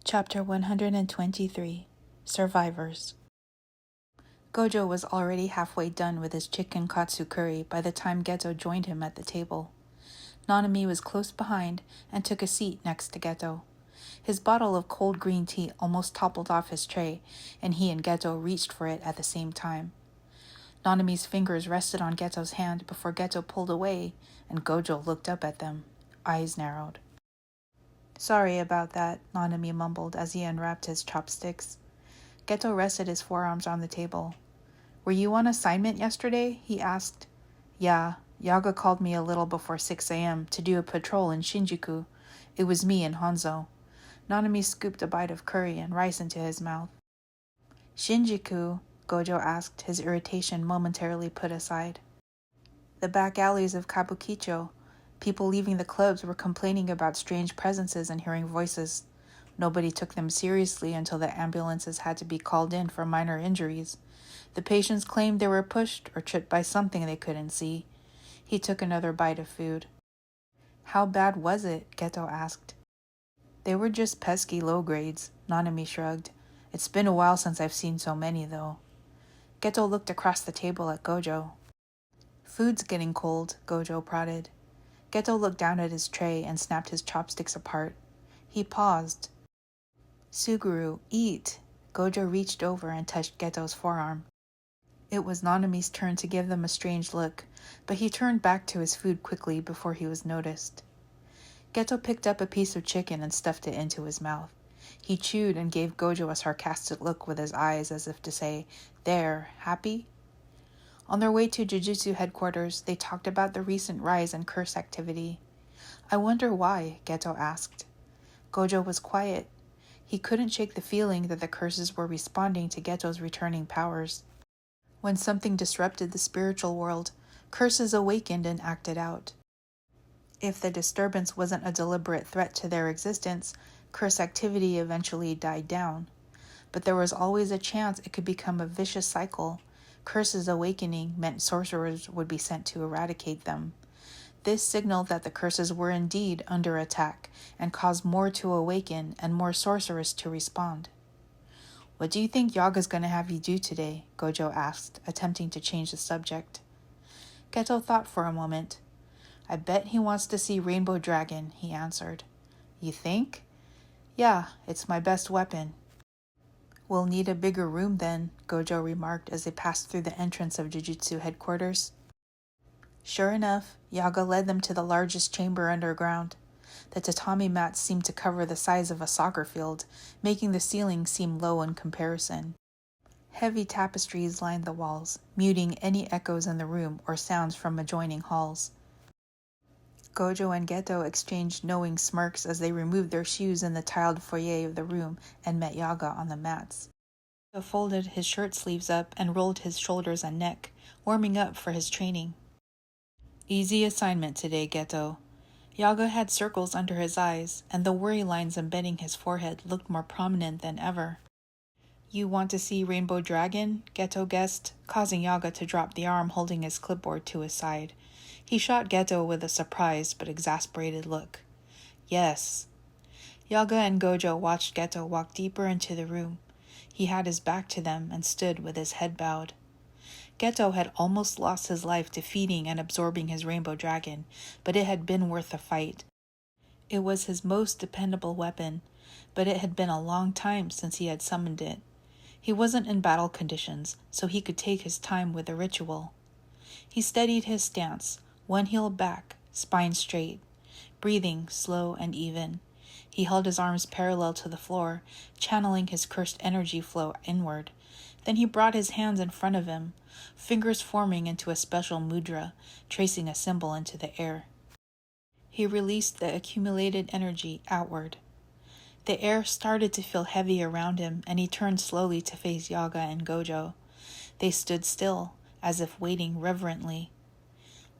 Chapter 123 Survivors. Gojo was already halfway done with his chicken katsu curry by the time Geto joined him at the table. Nanami was close behind and took a seat next to Geto. His bottle of cold green tea almost toppled off his tray, and he and Geto reached for it at the same time. Nanami's fingers rested on Geto's hand before Geto pulled away, and Gojo looked up at them, eyes narrowed. "Sorry about that," Nanami mumbled as he unwrapped his chopsticks. Geto rested his forearms on the table. "Were you on assignment yesterday?" he asked. "Yeah, Yaga called me a little before 6 a.m. to do a patrol in Shinjuku. It was me and Hanzo." Nanami scooped a bite of curry and rice into his mouth. "Shinjuku?" Gojo asked, his irritation momentarily put aside. "The back alleys of Kabukicho. People leaving the clubs were complaining about strange presences and hearing voices. Nobody took them seriously until the ambulances had to be called in for minor injuries. The patients claimed they were pushed or tripped by something they couldn't see." He took another bite of food. "How bad was it?" Geto asked. "They were just pesky low grades," Nanami shrugged. "It's been a while since I've seen so many, though." Geto looked across the table at Gojo. "Food's getting cold," Gojo prodded. Geto looked down at his tray and snapped his chopsticks apart. He paused. "Suguru, eat." Gojo reached over and touched Geto's forearm. It was Nanami's turn to give them a strange look, but he turned back to his food quickly before he was noticed. Geto picked up a piece of chicken and stuffed it into his mouth. He chewed and gave Gojo a sarcastic look with his eyes as if to say, "There, happy?" On their way to Jujutsu headquarters, they talked about the recent rise in curse activity. "I wonder why?" Geto asked. Gojo was quiet. He couldn't shake the feeling that the curses were responding to Geto's returning powers. When something disrupted the spiritual world, curses awakened and acted out. If the disturbance wasn't a deliberate threat to their existence, curse activity eventually died down. But there was always a chance it could become a vicious cycle. Curses awakening meant sorcerers would be sent to eradicate them. This signaled that the curses were indeed under attack and caused more to awaken and more sorcerers to respond. "What do you think Yaga's going to have you do today?" Gojo asked, attempting to change the subject. Geto thought for a moment. "I bet he wants to see Rainbow Dragon," he answered. "You think?" "Yeah, it's my best weapon." "We'll need a bigger room then," Gojo remarked as they passed through the entrance of Jujutsu headquarters. Sure enough, Yaga led them to the largest chamber underground. The tatami mats seemed to cover the size of a soccer field, making the ceiling seem low in comparison. Heavy tapestries lined the walls, muting any echoes in the room or sounds from adjoining halls. Gojo and Geto exchanged knowing smirks as they removed their shoes in the tiled foyer of the room and met Yaga on the mats. Geto folded his shirt sleeves up and rolled his shoulders and neck, warming up for his training. "Easy assignment today, Geto." Yaga had circles under his eyes, and the worry lines embedding his forehead looked more prominent than ever. "You want to see Rainbow Dragon?" Geto guessed, causing Yaga to drop the arm holding his clipboard to his side. He shot Geto with a surprised but exasperated look. "Yes." Yaga and Gojo watched Geto walk deeper into the room. He had his back to them and stood with his head bowed. Geto had almost lost his life defeating and absorbing his Rainbow Dragon, but it had been worth the fight. It was his most dependable weapon, but it had been a long time since he had summoned it. He wasn't in battle conditions, so he could take his time with the ritual. He steadied his stance, one heel back, spine straight, breathing slow and even. He held his arms parallel to the floor, channeling his cursed energy flow inward. Then he brought his hands in front of him, fingers forming into a special mudra, tracing a symbol into the air. He released the accumulated energy outward. The air started to feel heavy around him, and he turned slowly to face Yaga and Gojo. They stood still, as if waiting reverently.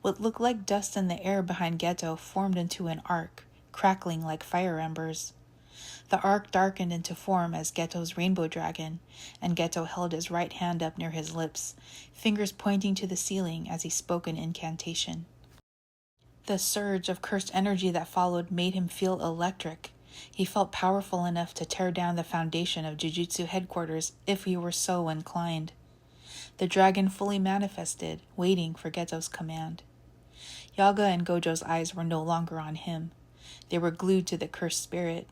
What looked like dust in the air behind Geto formed into an arc, crackling like fire embers. The arc darkened into form as Geto's Rainbow Dragon, and Geto held his right hand up near his lips, fingers pointing to the ceiling as he spoke an incantation. The surge of cursed energy that followed made him feel electric. He felt powerful enough to tear down the foundation of Jujutsu headquarters if he were so inclined. The dragon fully manifested, waiting for Geto's command. Yaga and Gojo's eyes were no longer on him. They were glued to the cursed spirit.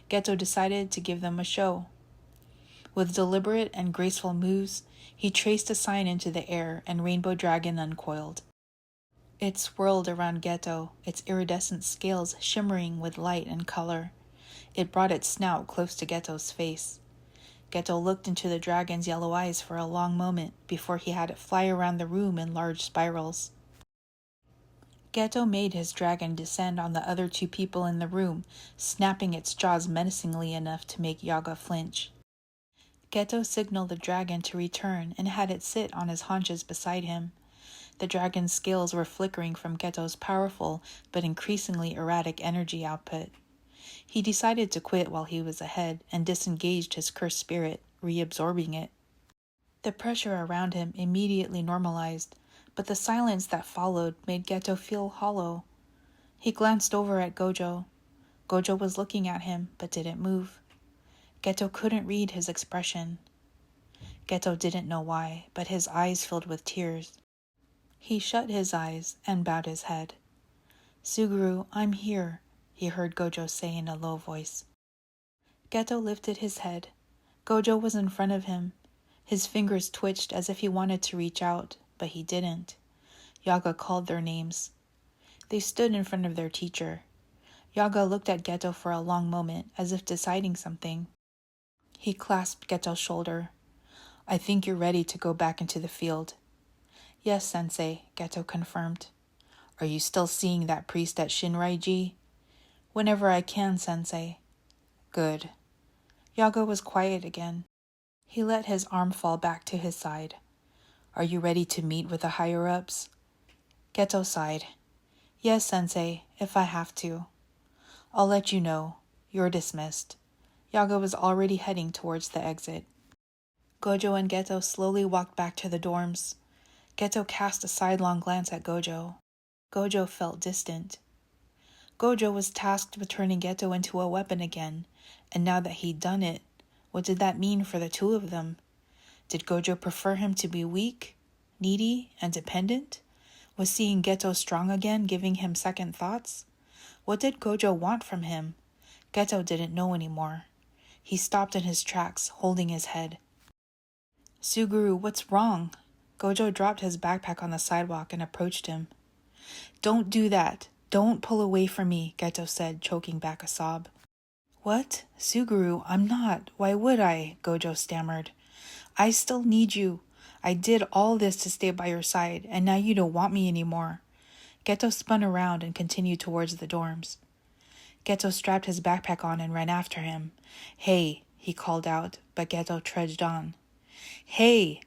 Geto decided to give them a show. With deliberate and graceful moves, he traced a sign into the air and Rainbow Dragon uncoiled. It swirled around Geto, its iridescent scales shimmering with light and color. It brought its snout close to Geto's face. Geto looked into the dragon's yellow eyes for a long moment before he had it fly around the room in large spirals. Geto made his dragon descend on the other two people in the room, snapping its jaws menacingly enough to make Yaga flinch. Geto signaled the dragon to return and had it sit on his haunches beside him. The dragon's scales were flickering from Geto's powerful but increasingly erratic energy output. He decided to quit while he was ahead and disengaged his cursed spirit, reabsorbing it. The pressure around him immediately normalized, but the silence that followed made Geto feel hollow. He glanced over at Gojo. Gojo was looking at him, but didn't move. Geto couldn't read his expression. Geto didn't know why, but his eyes filled with tears. He shut his eyes and bowed his head. "Suguru, I'm here," he heard Gojo say in a low voice. Geto lifted his head. Gojo was in front of him. His fingers twitched as if he wanted to reach out, but he didn't. Yaga called their names. They stood in front of their teacher. Yaga looked at Geto for a long moment, as if deciding something. He clasped Geto's shoulder. "I think you're ready to go back into the field." "Yes, Sensei," Geto confirmed. "Are you still seeing that priest at Shinraiji?" "Whenever I can, Sensei." "Good." Yaga was quiet again. He let his arm fall back to his side. "Are you ready to meet with the higher-ups?" Geto sighed. "Yes, Sensei, if I have to." "I'll let you know. You're dismissed." Yaga was already heading towards the exit. Gojo and Geto slowly walked back to the dorms. Geto cast a sidelong glance at Gojo. Gojo felt distant. Gojo was tasked with turning Geto into a weapon again, and now that he'd done it, what did that mean for the two of them? Did Gojo prefer him to be weak, needy, and dependent? Was seeing Geto strong again giving him second thoughts? What did Gojo want from him? Geto didn't know anymore. He stopped in his tracks, holding his head. "Suguru, what's wrong?" Gojo dropped his backpack on the sidewalk and approached him. "Don't do that. Don't pull away from me," Geto said, choking back a sob. "What? Suguru, I'm not. Why would I?" Gojo stammered. "I still need you. I did all this to stay by your side, and now you don't want me anymore." Geto spun around and continued towards the dorms. Geto strapped his backpack on and ran after him. "Hey," he called out, but Geto trudged on. "Hey!"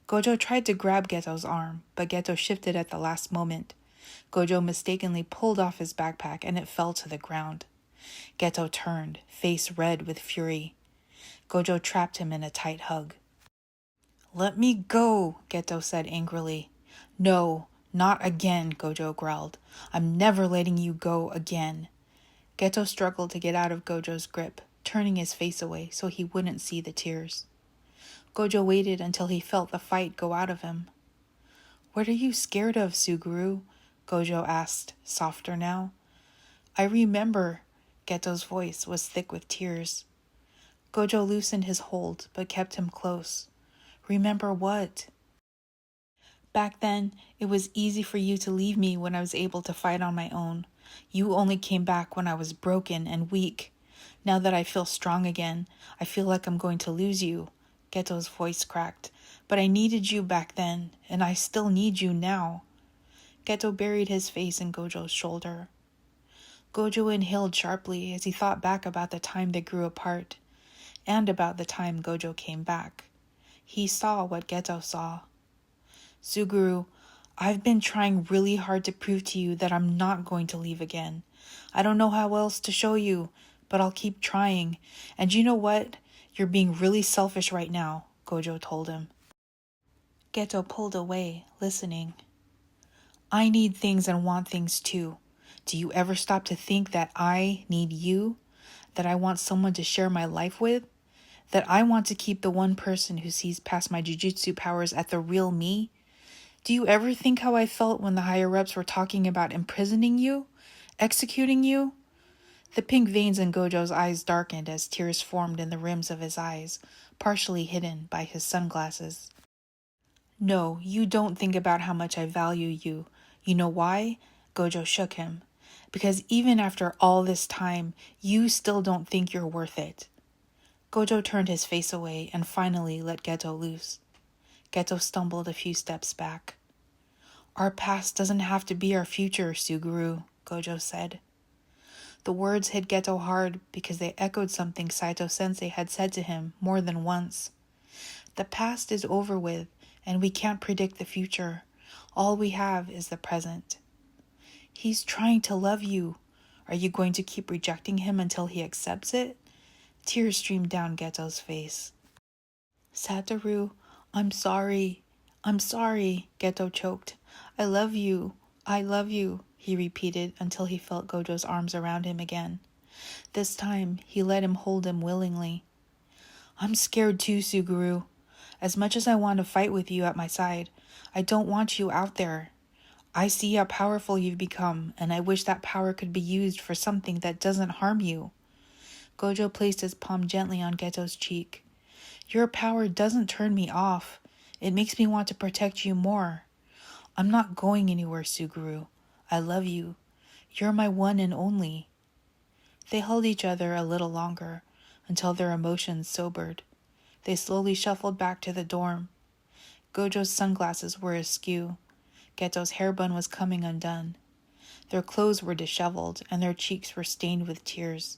Gojo tried to grab Geto's arm, but Geto shifted at the last moment. Gojo mistakenly pulled off his backpack and it fell to the ground. Geto turned, face red with fury. Gojo trapped him in a tight hug. "Let me go," Geto said angrily. "No, not again," Gojo growled. "I'm never letting you go again." Geto struggled to get out of Gojo's grip, turning his face away so he wouldn't see the tears. Gojo waited until he felt the fight go out of him. "What are you scared of, Suguru?" Gojo asked, softer now. "I remember." Geto's voice was thick with tears. Gojo loosened his hold, but kept him close. "Remember what?" "Back then, it was easy for you to leave me when I was able to fight on my own. You only came back when I was broken and weak. Now that I feel strong again, I feel like I'm going to lose you." Geto's voice cracked. "But I needed you back then, and I still need you now." Geto buried his face in Gojo's shoulder. Gojo inhaled sharply as he thought back about the time they grew apart, and about the time Gojo came back. He saw what Geto saw. "Suguru, I've been trying really hard to prove to you that I'm not going to leave again. I don't know how else to show you, but I'll keep trying. And you know what? You're being really selfish right now," Gojo told him. Geto pulled away, listening. "I need things and want things too. Do you ever stop to think that I need you? That I want someone to share my life with? That I want to keep the one person who sees past my jujutsu powers at the real me? Do you ever think how I felt when the higher-ups were talking about imprisoning you? Executing you? The pink veins in Gojo's eyes darkened as tears formed in the rims of his eyes, partially hidden by his sunglasses. No, you don't think about how much I value you. You know why? Gojo shook him. Because even after all this time, you still don't think you're worth it. Gojo turned his face away and finally let Geto loose. Geto stumbled a few steps back. Our past doesn't have to be our future, Suguru, Gojo said. The words hit Geto hard because they echoed something Saito-sensei had said to him more than once. The past is over with, and we can't predict the future. All we have is the present. He's trying to love you. Are you going to keep rejecting him until he accepts it? Tears streamed down Geto's face. Satoru, I'm sorry, Geto choked. I love you, he repeated until he felt Gojo's arms around him again. This time, he let him hold him willingly. I'm scared too, Suguru. As much as I want to fight with you at my side, I don't want you out there. I see how powerful you've become, and I wish that power could be used for something that doesn't harm you. Gojo placed his palm gently on Geto's cheek. Your power doesn't turn me off. It makes me want to protect you more. I'm not going anywhere, Suguru. I love you. You're my one and only. They held each other a little longer, until their emotions sobered. They slowly shuffled back to the dorm. Gojo's sunglasses were askew. Geto's hairbun was coming undone. Their clothes were disheveled, and their cheeks were stained with tears.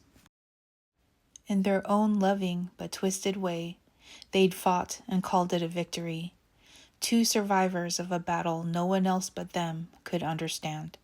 In their own loving but twisted way, they'd fought and called it a victory. Two survivors of a battle no one else but them could understand.